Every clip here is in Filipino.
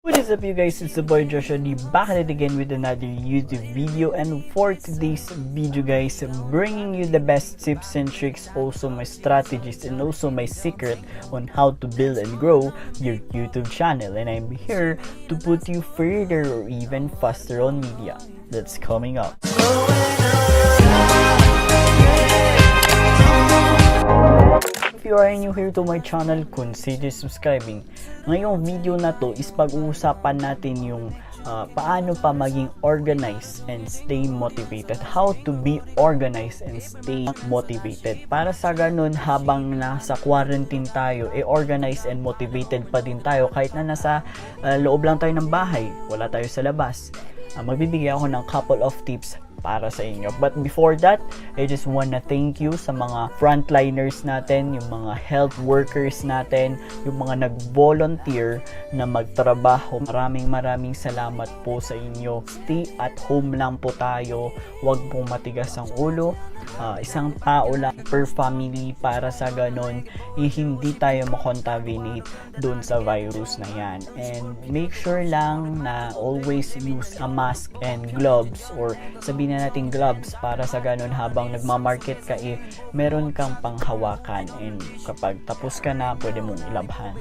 What is up you guys, it's the boy Joshua D back at it again with another YouTube video, and for today's video guys, bringing you the best tips and tricks, also my strategies and also my secret on how to build and grow your YouTube channel, and I'm here to put you further or even faster on media that's coming up. If you are new here to my channel, consider subscribing. Ngayong video na to is pag-uusapan natin yung paano pa maging organized and stay motivated. How to be organized and stay motivated. Para sa ganun, habang nasa quarantine tayo, organized and motivated pa din tayo kahit na nasa loob lang tayo ng bahay, wala tayo sa labas. Magbibigay ako ng couple of tips para sa inyo. But before that, I just wanna thank you sa mga frontliners natin, yung mga health workers natin, yung mga nag-volunteer na magtrabaho. Maraming salamat po sa inyo. Stay at home lang po tayo. Huwag pong matigas ang ulo. Isang tao lang per family para sa ganon hindi tayo makontaminate dun sa virus na yan. And make sure lang na always use a mask and gloves, or sabihin na natin gloves, para sa ganon habang nagmamarket ka meron kang panghawakan, and kapag tapos ka na pwede mong ilabhan.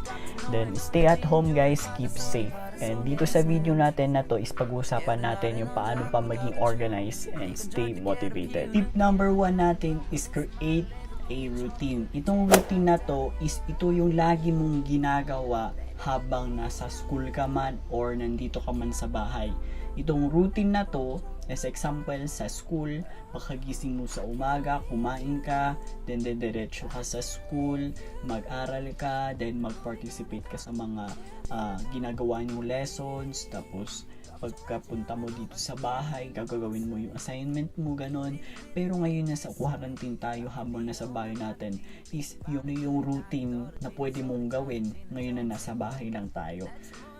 Then stay at home guys, keep safe. And dito sa video natin na to is pag-uusapan natin yung paano pa maging organized and stay motivated. Tip number 1 natin is create a routine. Itong routine na to is ito yung lagi mong ginagawa habang nasa school ka man or nandito ka man sa bahay. Itong routine na to, as example, sa school, pagkagising mo sa umaga, kumain ka, then diretso ka sa school, mag-aral ka, then mag-participate ka sa mga ginagawa niyong lessons, tapos pagkapunta mo dito sa bahay, gagawin mo yung assignment mo, ganon. Pero ngayon nasa quarantine tayo, habang nasa bahay natin is yung routine na pwede mong gawin ngayon na nasa bahay lang tayo.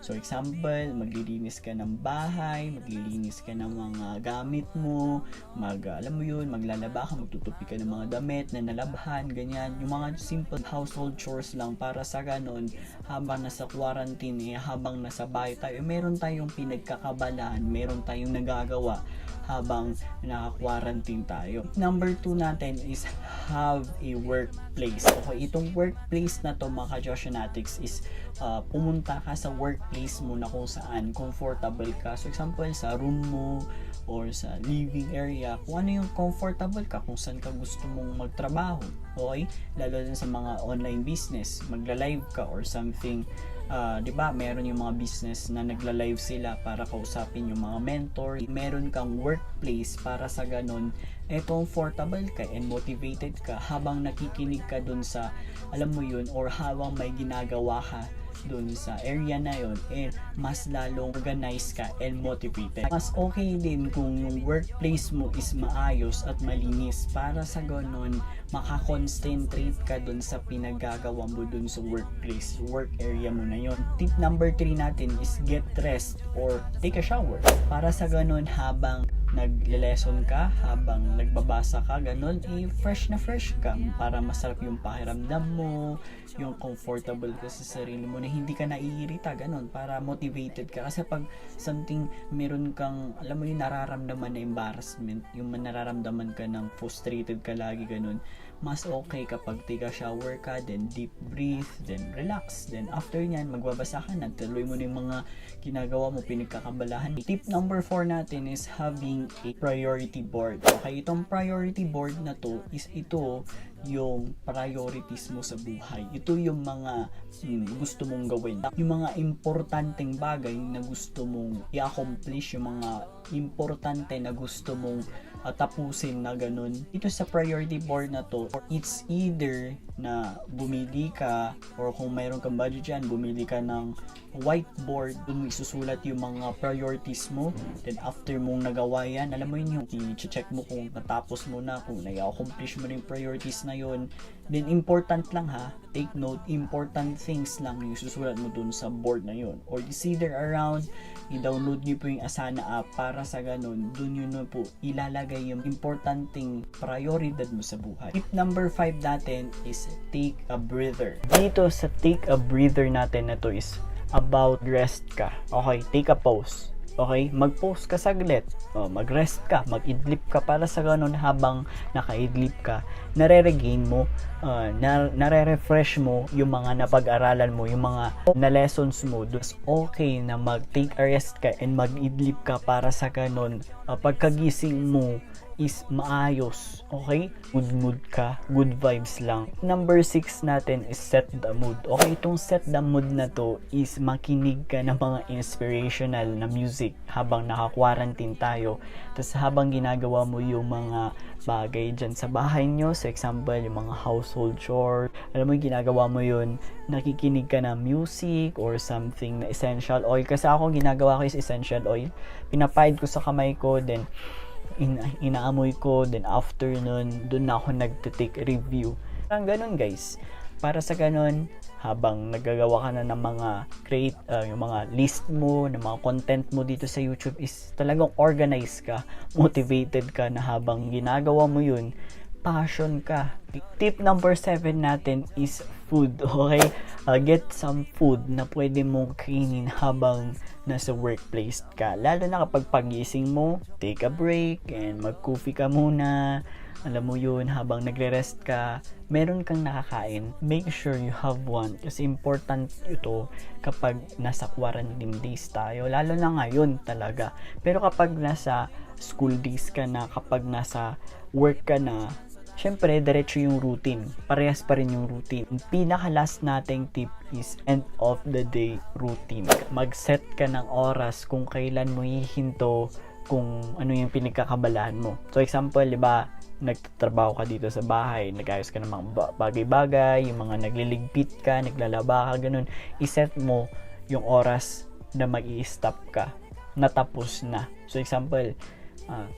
So example, maglilinis ka ng bahay, maglilinis ka ng mga gamit mo, alam mo yun, maglalaba ka, magtutupi ka ng mga damit na nalabhan, ganyan. Yung mga simple household chores lang para sa ganon, habang nasa quarantine, habang nasa bahay tayo, meron tayong pinagkakabalahan, meron tayong nagagawa habang naka-quarantine tayo. Number 2 natin is have a workplace. Okay, itong workplace na to mga ka-Joshanatics is pumunta ka sa workplace mo na kung saan comfortable ka. So example, sa room mo or sa living area, kung ano yung comfortable ka, kung saan ka gusto mong magtrabaho. Okay? Lalo din sa mga online business, magla-live ka or something. 'Di ba? Meron yung mga business na nagla-live sila para kausapin yung mga mentor. Meron kang workplace para sa ganon comfortable ka and motivated ka habang nakikinig ka dun sa, alam mo yun, or habang may ginagawa ka dun sa area na yun, mas lalong organized ka and motivated. Mas okay din kung yung workplace mo is maayos at malinis para sa ganon makakoncentrate ka dun sa pinagagawa mo dun sa workplace, work area mo na yun. Tip number 3 natin is get rest or take a shower. Para sa ganon habang nagle-lesson ka, habang nagbabasa ka, ganon, fresh na fresh ka para masarap yung pakiramdam mo, yung comfortable ka sa sarili mo na hindi ka naiirita, ganon, para motivated ka. Kasi pag something, meron kang, alam mo yung nararamdaman na embarrassment, yung nararamdaman ka ng frustrated ka lagi, ganon, mas okay kapag take a shower ka, then deep breathe, then relax, then after nyan, magbabasa ka na, tuloy mo na yung mga ginagawa mo, pinagkakabalahan. Tip number 4 natin is having a priority board. Okay, itong priority board na to is ito yung priorities mo sa buhay. Ito yung mga gusto mong gawin. Yung mga importanteng bagay na gusto mong i-accomplish, yung mga importante na gusto mong tapusin na ganun. Ito sa priority board na to, it's either na bumili ka, or kung mayroon kang budget dyan, bumili ka ng whiteboard, dun mo isusulat yung mga priorities mo. Then after mong nagawa yan, alam mo yun, yung i-check mo kung natapos mo na, kung na-accomplish mo na yung priorities na yun. Then important lang ha, take note, important things lang yung susulat mo dun sa board na yun. Or it's either around, i-download nyo po yung Asana app para sa ganun, dun yun na po ilalagay yung importanteng prioridad mo sa buhay. Tip number 5 natin is take a breather. Dito sa take a breather natin na to is about rest ka. Okay, take a pause. Okay, mag-pause ka saglit. Mag-rest ka, mag-idlip ka para sa ganun habang naka-idlip ka, nare-regain mo, nare-refresh mo yung mga napag-aralan mo, yung mga na-lessons mo. Dus okay na mag-take a rest ka and mag-idlip ka para sa ganun pagkagising mo is maayos, okay? Good mood ka, good vibes lang. Number 6 natin is set the mood. Okay, itong set the mood na to is makinig ka ng mga inspirational na music habang naka-quarantine tayo. Tapos habang ginagawa mo yung mga bagay dyan sa bahay nyo, sa example, yung mga household chore, alam mo yung ginagawa mo yun, nakikinig ka ng music or something na essential oil. Kasi ako, ginagawa ko is essential oil. Pinapahid ko sa kamay ko, then inaamoy ko, then after nun, dun na ako nagtitake review. Parang ganun guys. Para sa ganun, habang nagagawa ka na ng mga yung mga list mo, ng mga content mo dito sa YouTube is talagang organized ka, motivated ka na habang ginagawa mo yun, passion ka. Tip number 7 natin is food, okay? Get some food na pwede mong kainin habang nasa workplace ka. Lalo na kapag pagising mo, take a break and mag-coffee ka muna. Alam mo yun, habang nagre-rest ka, meron kang nakakain. Make sure you have one. Kasi important ito kapag nasa quarantine days tayo. Lalo na ngayon talaga. Pero kapag nasa school days ka na, kapag nasa work ka na, syempre, diretso yung routine. Parehas pa rin yung routine. Pinaka last nating tip is end of the day routine. Mag-set ka ng oras kung kailan mo hihinto kung ano yung pinagkakabalahan mo. So, example, di ba, nagtatrabaho ka dito sa bahay, nag-ayos ka ng mga bagay-bagay, yung mga nagliligpit ka, naglalaba ka, ganun. I-set mo yung oras na mag-i-stop ka. Natapos na. So, example,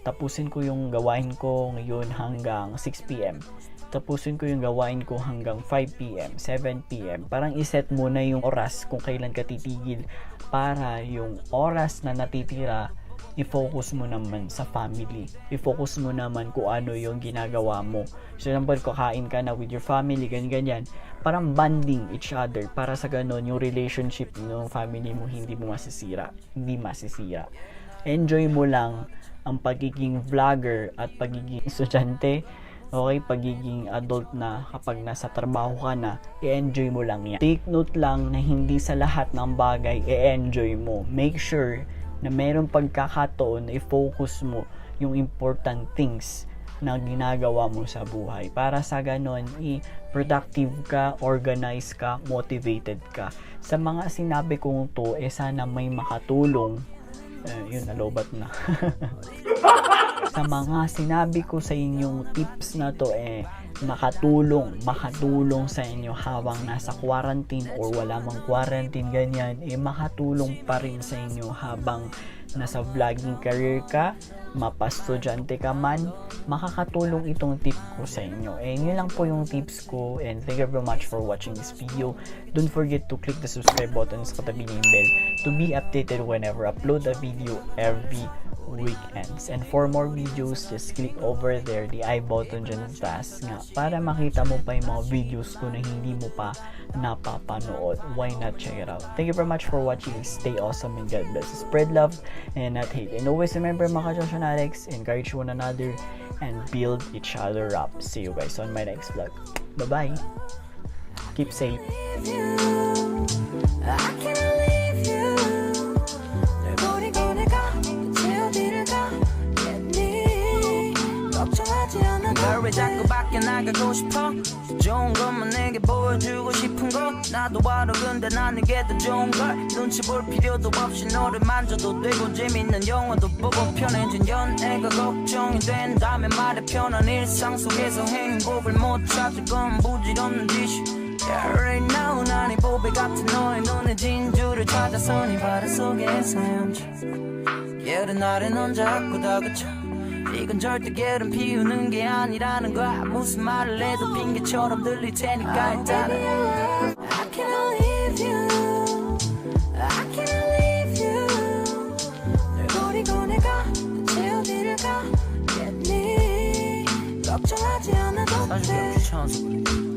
tapusin ko yung gawain ko ngayon hanggang 6 p.m. Tapusin ko yung gawain ko hanggang 5 p.m., 7 p.m. Parang iset mo na yung oras kung kailan ka titigil para yung oras na natitira, i-focus mo naman sa family. I-focus mo naman kung ano yung ginagawa mo. So, example, kakain ka na with your family, ganyan. Parang bonding each other para sa ganun, yung relationship ng family mo hindi masisira. Enjoy mo lang ang pagiging vlogger at pagiging estudyante, okay, pagiging adult na kapag nasa trabaho ka na, i-enjoy mo lang yan. Take note lang na hindi sa lahat ng bagay i-enjoy mo. Make sure na mayroong pagkakataon na i-focus mo yung important things na ginagawa mo sa buhay. Para sa ganon, productive ka, organized ka, motivated ka. Sa mga sinabi kong to, sana may makatulong. Yun, nalobat na. Sa mga sinabi ko sa inyong tips na to, makatulong sa inyo habang nasa quarantine or wala mang quarantine, ganyan, makatulong pa rin sa inyo habang nasa vlogging career ka, mapastudyante ka man, makakatulong itong tip ko sa inyo. Yun lang po yung tips ko, and thank you very much for watching this video. Don't forget to click the subscribe button sa katabi ng bell to be updated whenever I upload a video every weekends. And for more videos, just click over there, the I button dyan sa taas nga, para makita mo pa yung mga videos ko na hindi mo pa napapanood. Why not check it out? Thank you very much for watching. Stay awesome and God bless. Spread love and not hate. And always remember, mga Josh and Alex, encourage one another and build each other up. See you guys on my next vlog. Bye-bye. Keep safe. 널 왜 자꾸 밖에 나가고 싶어? 좋은 것만 내게 보여주고 싶은 거 나도 알아. 근데 난 이게 더 좋은 걸 눈치 볼 필요도 없이 너를 만져도 되고 재밌는 영화도 보고 편해진 연애가 걱정이 된다면 말해. 편한 일상 속에서 행복을 못 찾을 건 부질없는 짓이. Yeah, right now 난 이 보배 같은 너의 눈에 진주를 찾아서 네 바다 속에 헤엄쳐. Yeah, 날에 넌 자꾸 다그쳐. 이건 절대 게으름 피우는 게 아니라는 거야. 무슨 말을 해도 핑계처럼 들릴 테니까 일단은 I can't leave you, I can't leave you. 널 버리고 내가 대체 어디를 가겠니. 걱정하지 않아도 돼. 사실 귀찮아서 그래.